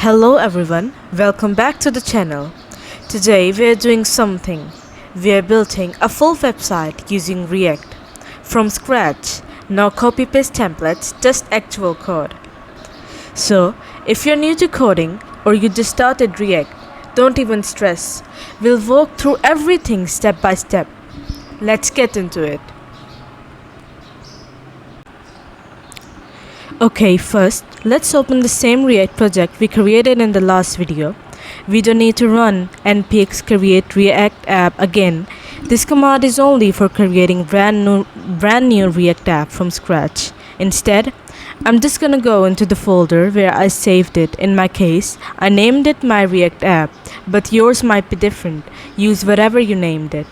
Hello everyone, welcome back to the channel. Today we are doing something. We are building a full website using React from scratch. No copy paste templates, just actual code. So, if you're new to coding or you just started React, don't even stress. We'll walk through everything step by step. Let's get into it. Okay, first, let's open the same React project we created in the last video. We don't need to run npx create react app again. This command is only for creating brand new React app from scratch. Instead, I'm just gonna go into the folder where I saved it. In my case, I named it my React app, but yours might be different. Use whatever you named it.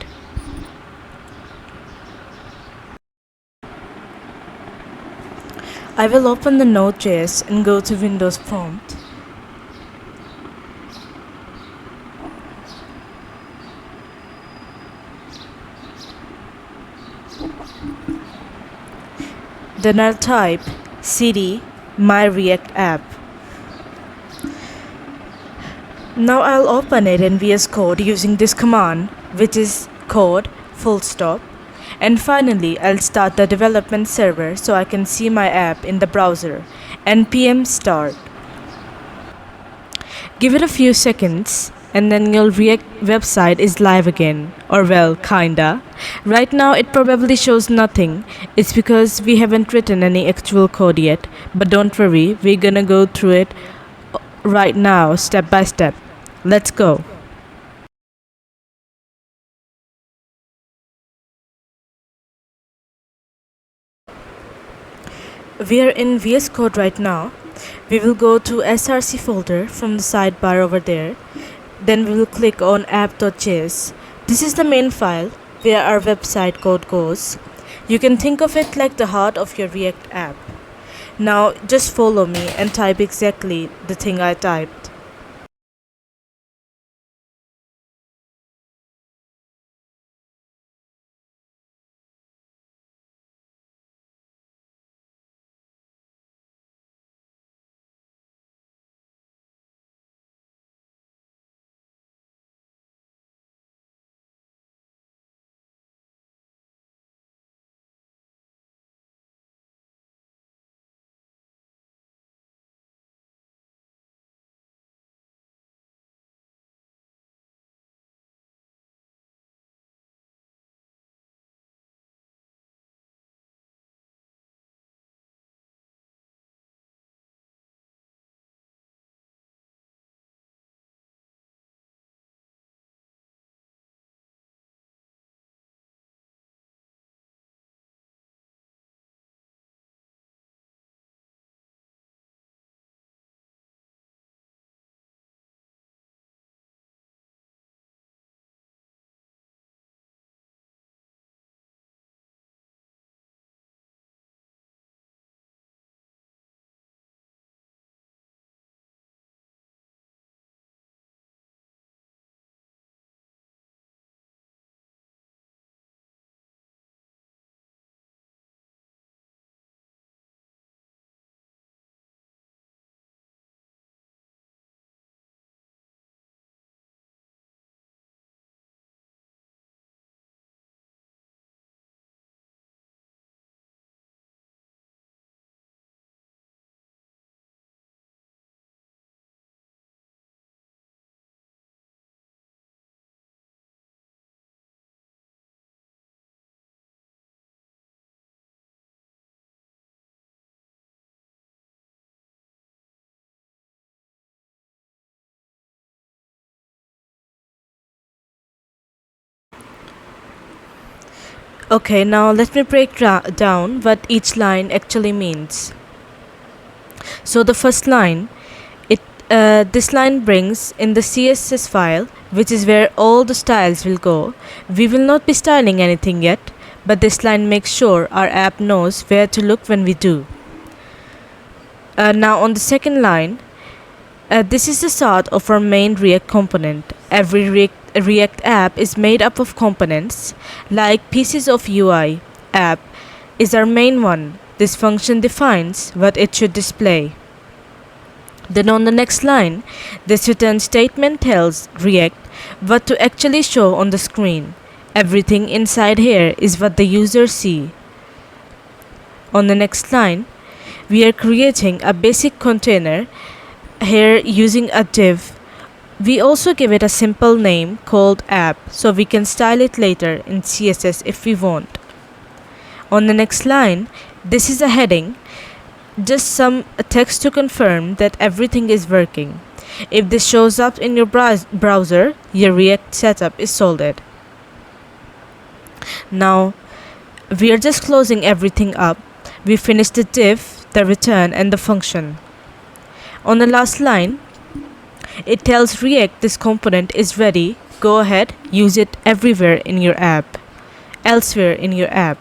I will open the Node.js and go to Windows prompt. Then I'll type cd my React app. Now I'll open it in VS Code using this command, which is code full stop. And finally, I'll start the development server so I can see my app in the browser. npm start. Give it a few seconds and then your React website is live again. Or well, kinda. Right now it probably shows nothing. It's because we haven't written any actual code yet. But don't worry, we're gonna go through it right now, step by step. Let's go. We are in VS Code right now. We will go to src folder from the sidebar over there. Then we will click on App.js. This is the main file where our website code goes. You can think of it like the heart of your React app. Now just follow me and type exactly the thing I typed. Okay, now let me break down what each line actually means. So the first line, this line brings in the CSS file, which is where all the styles will go. We will not be styling anything yet, but this line makes sure our app knows where to look when we do. Now on the second line, this is the start of our main React component. Every React app is made up of components, like pieces of UI. App is our main one. This function defines what it should display. Then on the next line, this return statement tells React what to actually show on the screen. Everything inside here is what the user see. On the next line, we are creating a basic container here using a div. We also give it a simple name called app so we can style it later in CSS if we want. On the next line, this is a heading, just some text to confirm that everything is working. If this shows up in your browser, your React setup is sorted. Now, we are just closing everything up. We finished the div, the return, and the function. On the last line, it tells React this component is ready. Go ahead, use it everywhere in your app, elsewhere in your app.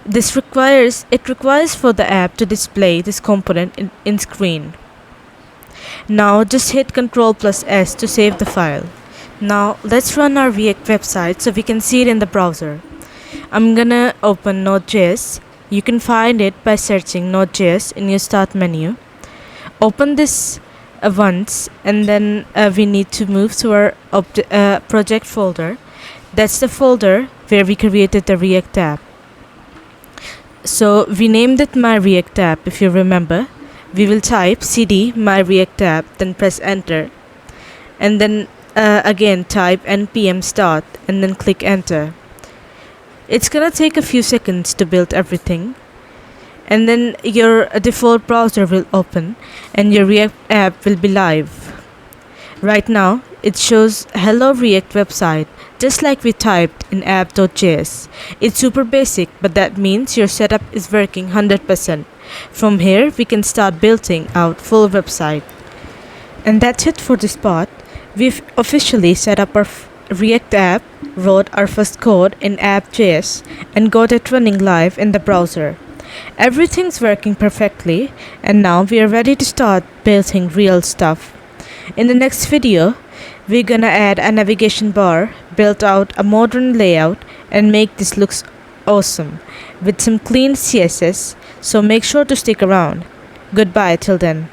It requires for the app to display this component in screen. Now just hit Ctrl+S to save the file. Now let's run our React website so we can see it in the browser. I'm gonna open Node.js. You can find it by searching Node.js in your start menu. Open this once, and then we need to move to our project folder. That's the folder where we created the React app. So we named it my React app. If you remember, we will type cd my React app, then press enter, and then again type npm start and then click enter. It's gonna take a few seconds to build everything, and then your default browser will open and your React app will be live. Right now it shows hello React website, just like we typed in App.js. It's super basic, but that means your setup is working 100%. From here we can start building out full website. And that's it for this part. We've officially set up our React app, wrote our first code in App.js, and got it running live in the browser. Everything's working perfectly, and now we are ready to start building real stuff. In the next video, we're gonna add a navigation bar, build out a modern layout, and make this look awesome with some clean CSS, so make sure to stick around. Goodbye till then.